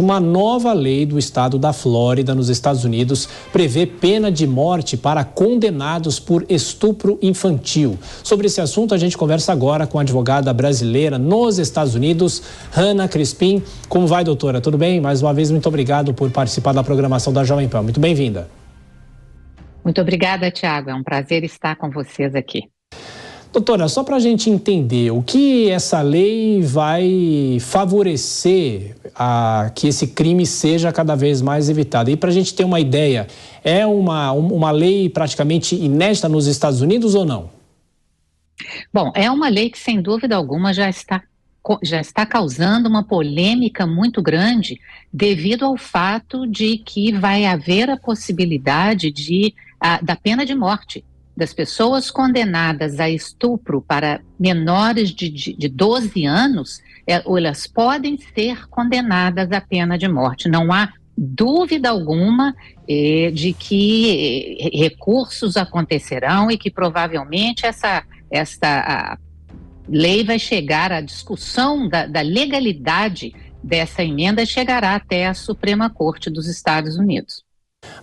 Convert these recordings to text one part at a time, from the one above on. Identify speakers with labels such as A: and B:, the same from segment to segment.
A: Uma nova lei do estado da Flórida, nos Estados Unidos, prevê pena de morte para condenados por estupro infantil. Sobre esse assunto, a gente conversa agora com a advogada brasileira nos Estados Unidos, Hannah Crispin. Como vai, doutora? Tudo bem? Mais uma vez, muito obrigado por participar da programação da Jovem Pan. Muito bem-vinda.
B: Muito obrigada, Tiago. É um prazer estar com vocês aqui.
A: Doutora, só para a gente entender, o que essa lei vai favorecer que esse crime seja cada vez mais evitado? E para a gente ter uma ideia, é uma lei praticamente inédita nos Estados Unidos ou não?
B: Bom, é uma lei que, sem dúvida alguma, já está causando uma polêmica muito grande devido ao fato de que vai haver a possibilidade da pena de morte. Das pessoas condenadas a estupro para menores de 12 anos, elas podem ser condenadas à pena de morte. Não há dúvida alguma de que recursos acontecerão e que provavelmente essa lei vai chegar, a discussão da legalidade dessa emenda chegará até a Suprema Corte dos Estados Unidos.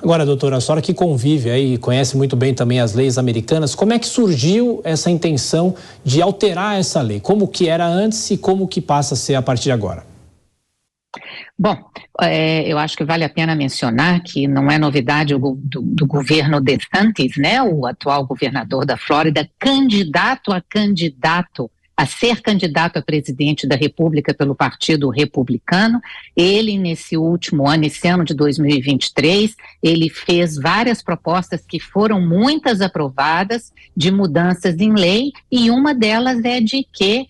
A: Agora, doutora, a senhora que convive aí e conhece muito bem também as leis americanas, como é que surgiu essa intenção de alterar essa lei? Como que era antes e como que passa a ser a partir de agora?
B: Bom, eu acho que vale a pena mencionar que não é novidade do governo DeSantis, né, o atual governador da Flórida, candidato a ser candidato a presidente da República pelo Partido Republicano. Ele, nesse último ano, esse ano de 2023, ele fez várias propostas que foram muitas aprovadas de mudanças em lei, e uma delas é de que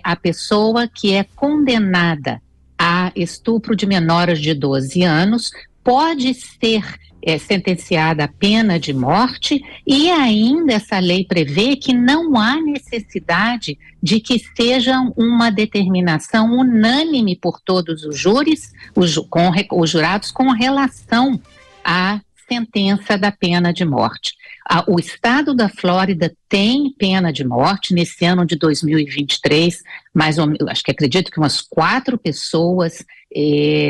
B: a pessoa que é condenada a estupro de menores de 12 anos pode ser sentenciada à pena de morte, e ainda essa lei prevê que não há necessidade de que seja uma determinação unânime por todos os júris, os jurados, com relação à sentença da pena de morte. O estado da Flórida tem pena de morte. Nesse ano de 2023, mais ou menos, acredito que umas 4 pessoas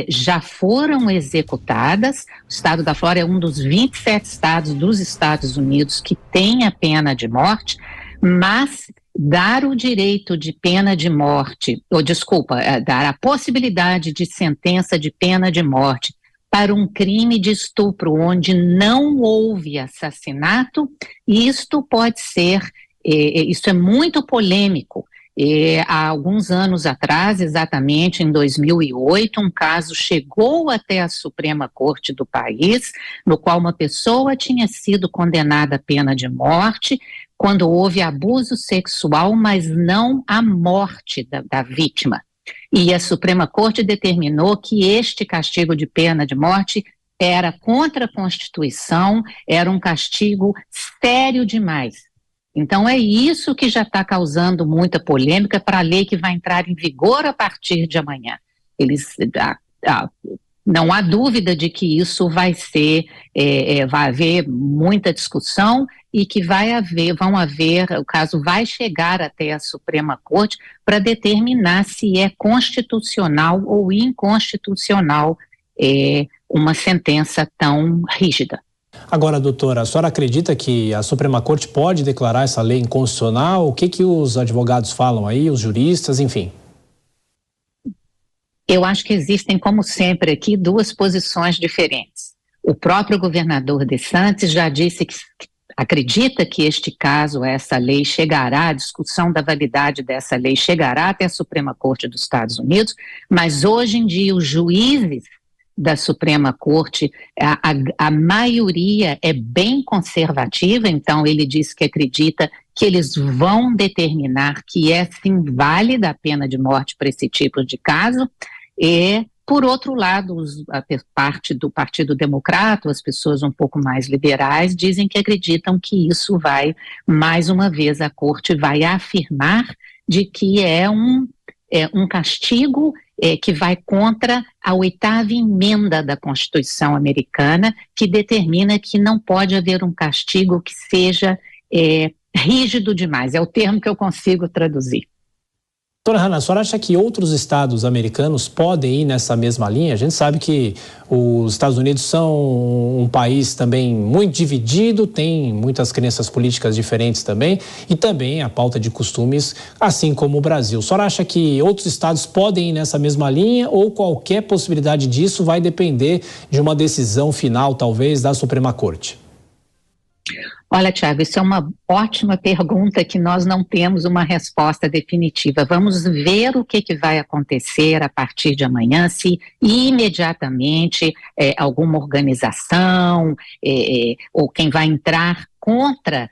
B: já foram executadas. O estado da Flórida é um dos 27 estados dos Estados Unidos que tem a pena de morte, mas dar o direito de pena de morte, dar a possibilidade de sentença de pena de morte para um crime de estupro onde não houve assassinato, isto pode ser, isso é muito polêmico. Há alguns anos atrás, exatamente em 2008, um caso chegou até a Suprema Corte do país, no qual uma pessoa tinha sido condenada à pena de morte quando houve abuso sexual, mas não a morte da vítima. E a Suprema Corte determinou que este castigo de pena de morte era contra a Constituição, era um castigo sério demais. Então é isso que já está causando muita polêmica para a lei que vai entrar em vigor a partir de amanhã. Não há dúvida de que isso vai haver muita discussão e que o caso vai chegar até a Suprema Corte para determinar se é constitucional ou inconstitucional uma sentença tão rígida.
A: Agora, doutora, a senhora acredita que a Suprema Corte pode declarar essa lei inconstitucional? O que os advogados falam aí, os juristas, enfim?
B: Eu acho que existem, como sempre aqui, 2 posições diferentes. O próprio governador DeSantis já disse que acredita que este caso, essa lei chegará, a discussão da validade dessa lei chegará até a Suprema Corte dos Estados Unidos, mas hoje em dia os juízes da Suprema Corte, a maioria é bem conservativa, então ele disse que acredita que eles vão determinar que é sim válida a pena de morte para esse tipo de caso. E, por outro lado, a parte do Partido Democrata, as pessoas um pouco mais liberais, dizem que acreditam que isso mais uma vez, a Corte vai afirmar de que é um castigo que vai contra a 8ª emenda da Constituição americana, que determina que não pode haver um castigo que seja rígido demais. É o termo que eu consigo traduzir.
A: Doutora Hanna, a senhora acha que outros estados americanos podem ir nessa mesma linha? A gente sabe que os Estados Unidos são um país também muito dividido, tem muitas crenças políticas diferentes também e também a pauta de costumes, assim como o Brasil. A senhora acha que outros estados podem ir nessa mesma linha ou qualquer possibilidade disso vai depender de uma decisão final, talvez, da Suprema Corte?
B: Olha, Tiago, isso é uma ótima pergunta que nós não temos uma resposta definitiva. Vamos ver o que vai acontecer a partir de amanhã, se imediatamente alguma organização ou quem vai entrar contra,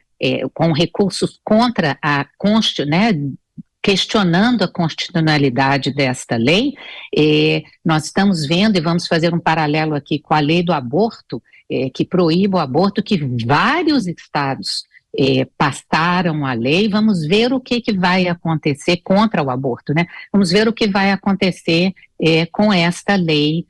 B: com recursos contra a Constituição, questionando a constitucionalidade desta lei. Nós estamos vendo, e vamos fazer um paralelo aqui com a lei do aborto, que proíbe o aborto, que vários estados passaram a lei. Vamos ver o que vai acontecer contra o aborto, né? Vamos ver o que vai acontecer com esta lei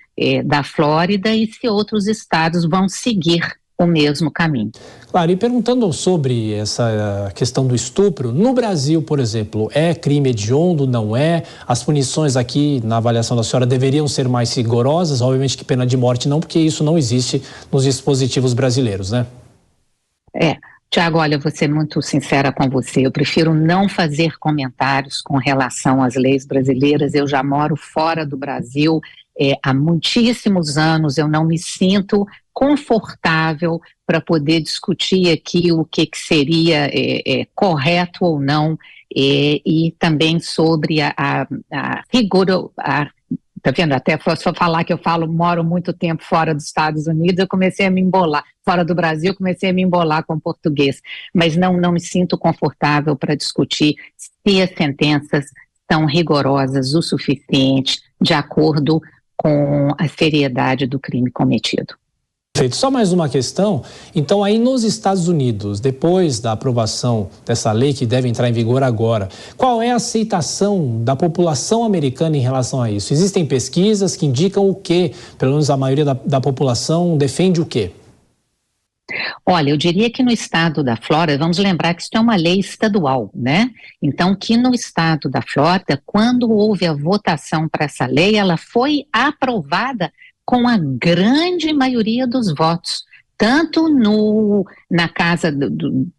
B: da Flórida e se outros estados vão seguir o mesmo caminho.
A: Claro, e perguntando sobre essa questão do estupro, no Brasil, por exemplo, é crime hediondo, não é? As punições aqui, na avaliação da senhora, deveriam ser mais rigorosas? Obviamente que pena de morte não, porque isso não existe nos dispositivos brasileiros, né?
B: Tiago, olha, vou ser muito sincera com você, eu prefiro não fazer comentários com relação às leis brasileiras. Eu já moro fora do Brasil há muitíssimos anos, eu não me sinto confortável para poder discutir aqui o que seria correto ou não, e também sobre a rigor. Tá vendo? Até só falar que moro muito tempo fora dos Estados Unidos, eu comecei a me embolar. Fora do Brasil, comecei a me embolar com português. Mas não me sinto confortável para discutir se as sentenças são rigorosas o suficiente, de acordo com a seriedade do crime cometido.
A: Perfeito. Só mais uma questão. Então, aí nos Estados Unidos, depois da aprovação dessa lei, que deve entrar em vigor agora, qual é a aceitação da população americana em relação a isso? Existem pesquisas que indicam o quê? Pelo menos a maioria da população defende o quê?
B: Olha, eu diria que no estado da Flórida, vamos lembrar que isso é uma lei estadual, né? Então, que no estado da Flórida, quando houve a votação para essa lei, ela foi aprovada com a grande maioria dos votos, tanto na Casa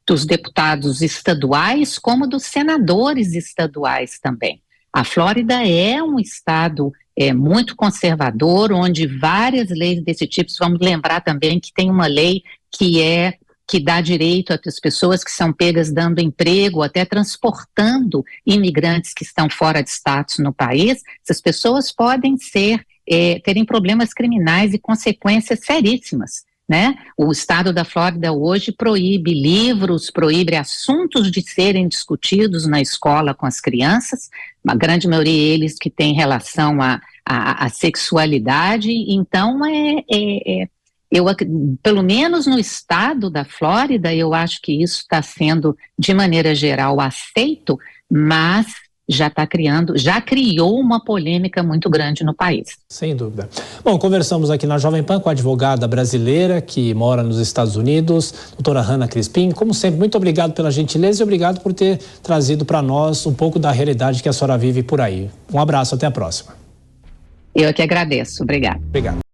B: dos Deputados estaduais, como dos senadores estaduais também. A Flórida é um estado muito conservador, onde várias leis desse tipo, vamos lembrar também que tem uma lei que dá direito às pessoas que são pegas dando emprego, até transportando imigrantes que estão fora de status no país. Essas pessoas podem terem problemas criminais e consequências seríssimas, né? O estado da Flórida hoje proíbe livros, proíbe assuntos de serem discutidos na escola com as crianças, a grande maioria deles que tem relação à sexualidade. Então, pelo menos no estado da Flórida, eu acho que isso está sendo, de maneira geral, aceito, mas já criou uma polêmica muito grande no país.
A: Sem dúvida. Bom, conversamos aqui na Jovem Pan com a advogada brasileira que mora nos Estados Unidos, doutora Hanna Crispim. Como sempre, muito obrigado pela gentileza e obrigado por ter trazido para nós um pouco da realidade que a senhora vive por aí. Um abraço, até a próxima.
B: Eu que agradeço. Obrigada.
A: Obrigado.